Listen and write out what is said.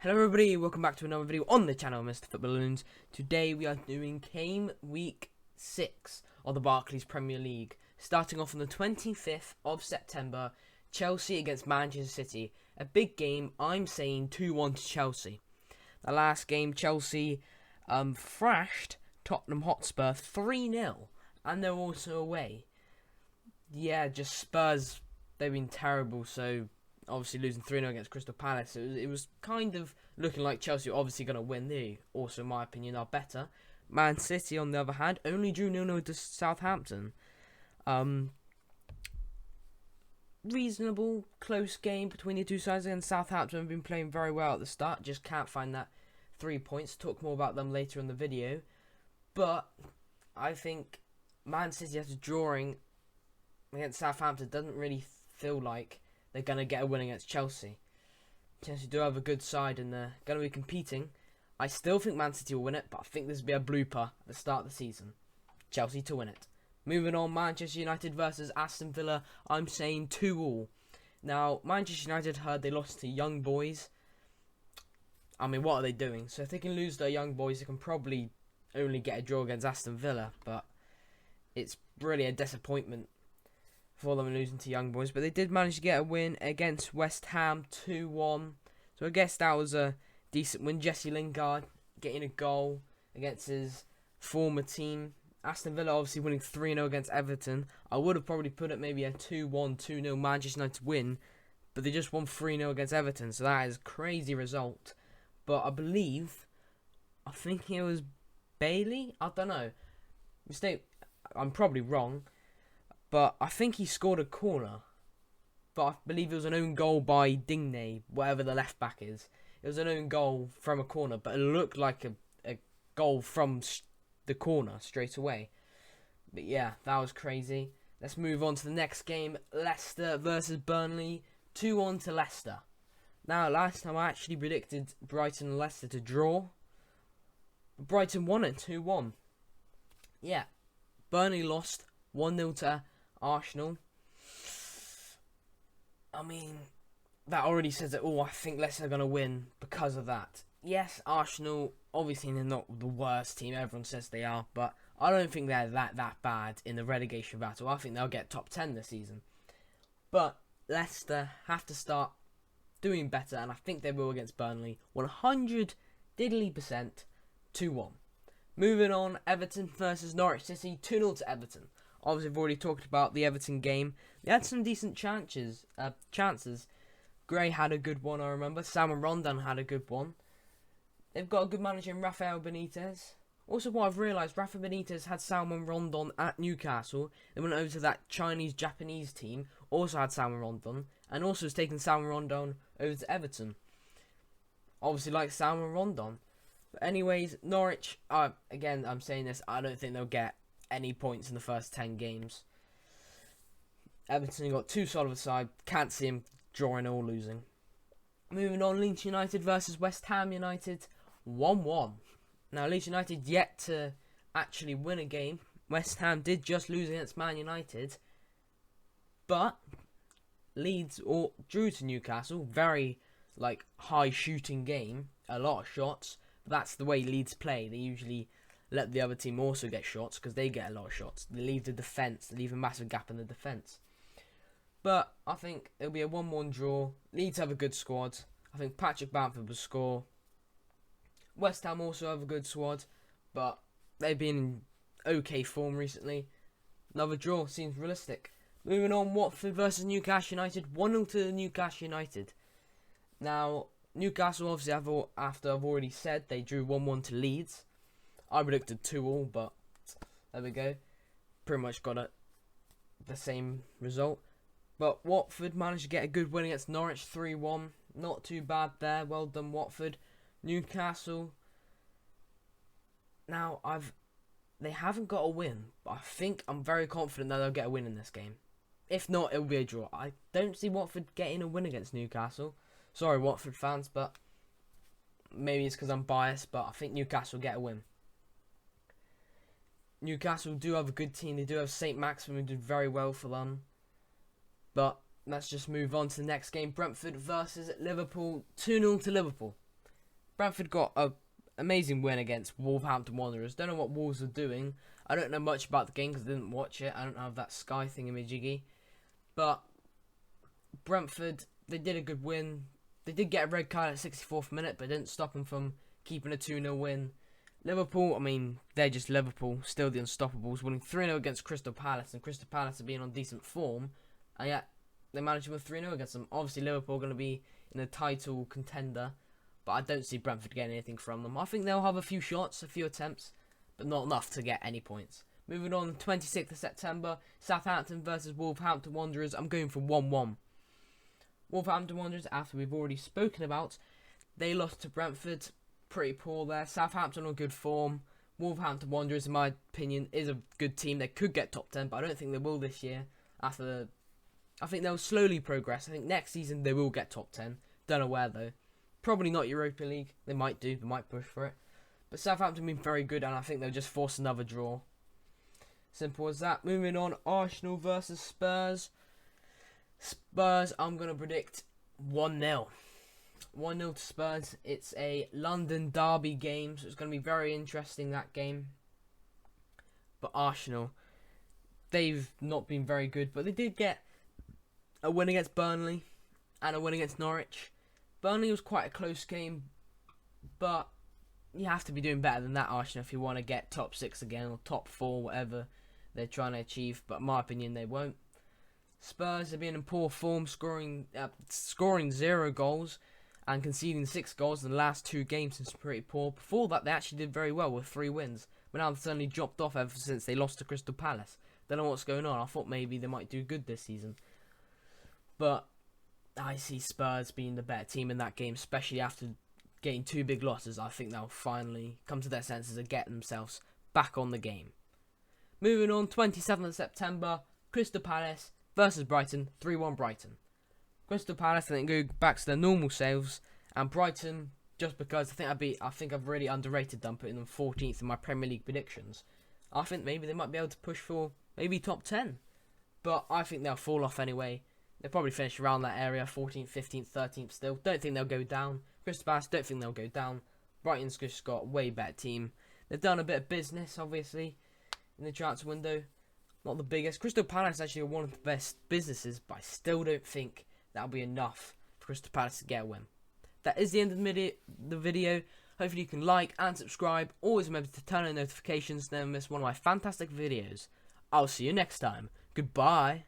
Hello everybody, welcome back to another video on the channel, Mr. Footballoons. Today we are doing Game Week 6 of the Barclays Premier League. Starting off on the 25th of September, Chelsea against Manchester City. A big game, I'm saying 2-1 to Chelsea. The last game, Chelsea thrashed Tottenham Hotspur 3-0, and they're also away. Yeah, just Spurs, they've been terrible, so obviously losing 3-0 against Crystal Palace, it was kind of looking like Chelsea were obviously going to win. They also, in my opinion, are better. Man City, on the other hand, only drew 0-0 to Southampton. Reasonable, close game between the two sides, and Southampton have been playing very well at the start. Just can't find that 3 points. Talk more about them later in the video. But I think Man City, after drawing against Southampton, doesn't really feel like they're going to get a win against Chelsea. Chelsea do have a good side and they're going to be competing. I still think Man City will win it, but I think this will be a blooper at the start of the season. Chelsea to win it. Moving on, Manchester United versus Aston Villa. I'm saying 2-2. Now, Manchester United heard they lost to Young Boys. I mean, what are they doing? So if they can lose their Young Boys, they can probably only get a draw against Aston Villa. But it's really a disappointment for them losing to Young Boys, but they did manage to get a win against West Ham 2-1. So I guess that was a decent win. Jesse Lingard getting a goal against his former team. Aston Villa obviously winning 3-0 against Everton. I would have probably put it maybe a 2-1, 2-0 Manchester United win, but they just won 3-0 against Everton, so that is a crazy result. But I think it was Bailey? I don't know. I'm probably wrong. But I think he scored a corner. But I believe it was an own goal by Digne, whatever the left back is. It was an own goal from a corner, but it looked like a goal from the corner straight away. But yeah, that was crazy. Let's move on to the next game. Leicester versus Burnley. 2-1 to Leicester. Now, last time I actually predicted Brighton and Leicester to draw. Brighton won it 2-1. Yeah. Burnley lost 1-0 to Arsenal. I mean, that already says it all. I think Leicester are going to win because of that. Yes, Arsenal, obviously they're not the worst team. Everyone says they are, but I don't think they're that bad in the relegation battle. I think they'll get top 10 this season. But Leicester have to start doing better, and I think they will against Burnley. 100% 2-1. Moving on, Everton versus Norwich City. 2-0 to Everton. Obviously, I've already talked about the Everton game. They had some decent chances. Gray had a good one, I remember. Salmon Rondon had a good one. They've got a good manager in Rafael Benitez. Also, what I've realised, Rafa Benitez had Salmon Rondon at Newcastle. They went over to that Chinese-Japanese team, also had Salmon Rondon, and also has taken Salmon Rondon over to Everton. Obviously, like Salmon Rondon. But anyways, Norwich, again, I'm saying this, I don't think they'll get any points in the first 10 games. Everton got too solid of a side. Can't see him drawing or losing. Moving on, Leeds United versus West Ham United. 1-1. Now, Leeds United yet to actually win a game. West Ham did just lose against Man United. But Leeds drew to Newcastle. Very high shooting game. A lot of shots. But that's the way Leeds play. They usually let the other team also get shots because they get a lot of shots. They leave the defence. They leave a massive gap in the defence. But I think it'll be a 1-1 draw. Leeds have a good squad. I think Patrick Bamford will score. West Ham also have a good squad, but they've been in okay form recently. Another draw seems realistic. Moving on, Watford versus Newcastle United. 1-0 to Newcastle United. Now, Newcastle obviously, after I've already said, they drew 1-1 to Leeds. I predicted 2-2, but there we go. Pretty much got the same result. But Watford managed to get a good win against Norwich 3-1. Not too bad there. Well done, Watford. Newcastle. Now, they haven't got a win, but I think I'm very confident that they'll get a win in this game. If not, it'll be a draw. I don't see Watford getting a win against Newcastle. Sorry, Watford fans, but maybe it's because I'm biased, but I think Newcastle will get a win. Newcastle do have a good team. They do have St. Maximin, who did very well for them. But let's just move on to the next game. Brentford versus Liverpool. 2-0 to Liverpool. Brentford got a amazing win against Wolverhampton Wanderers. Don't know what Wolves are doing. I don't know much about the game because I didn't watch it. I don't have that Sky thingamajiggy. But Brentford, they did a good win. They did get a red card at 64th minute, but it didn't stop them from keeping a 2-0 win. Liverpool, I mean, they're just Liverpool, still the Unstoppables, winning 3-0 against Crystal Palace, and Crystal Palace are being on decent form, and yet they managed to win 3-0 against them. Obviously, Liverpool are going to be in a title contender, but I don't see Brentford getting anything from them. I think they'll have a few shots, a few attempts, but not enough to get any points. Moving on, 26th of September, Southampton versus Wolverhampton Wanderers. I'm going for 1-1. Wolverhampton Wanderers, after we've already spoken about, they lost to Brentford. Pretty poor there. Southampton on good form. Wolverhampton Wanderers, in my opinion, is a good team. They could get top 10, but I don't think they will this year. I think they'll slowly progress. I think next season they will get top 10. Don't know where though. Probably not Europa League. They might do. They might push for it. But Southampton have been very good, and I think they'll just force another draw. Simple as that. Moving on, Arsenal versus Spurs. Spurs, I'm going to predict 1-0. 1-0 to Spurs. It's a London derby game, so it's going to be very interesting, that game. But Arsenal, they've not been very good, but they did get a win against Burnley and a win against Norwich. Burnley was quite a close game, but you have to be doing better than that, Arsenal, if you want to get top 6 again, or top 4, whatever they're trying to achieve, but in my opinion they won't. Spurs have been in poor form, scoring 0 goals and conceding 6 goals in the last 2 games. Is pretty poor. Before that, they actually did very well with 3 wins, but now they've suddenly dropped off ever since they lost to Crystal Palace. Don't know what's going on. I thought maybe they might do good this season, but I see Spurs being the better team in that game, especially after getting 2 big losses. I think they'll finally come to their senses and get themselves back on the game. Moving on, 27th of September, Crystal Palace versus Brighton, 3-1 Brighton. Crystal Palace, I think, go back to their normal selves, and Brighton, just because I think I've really underrated them, putting them 14th in my Premier League predictions. I think maybe they might be able to push for maybe top 10, but I think they'll fall off anyway. They'll probably finish around that area, 14th, 15th, 13th still. Don't think they'll go down. Crystal Palace, don't think they'll go down. Brighton's just got a way better team. They've done a bit of business, obviously, in the transfer window. Not the biggest. Crystal Palace actually are one of the best businesses, but I still don't think that'll be enough for Crystal Palace to get a win. That is the end of the video. Hopefully you can like and subscribe. Always remember to turn on notifications to never miss one of my fantastic videos. I'll see you next time. Goodbye.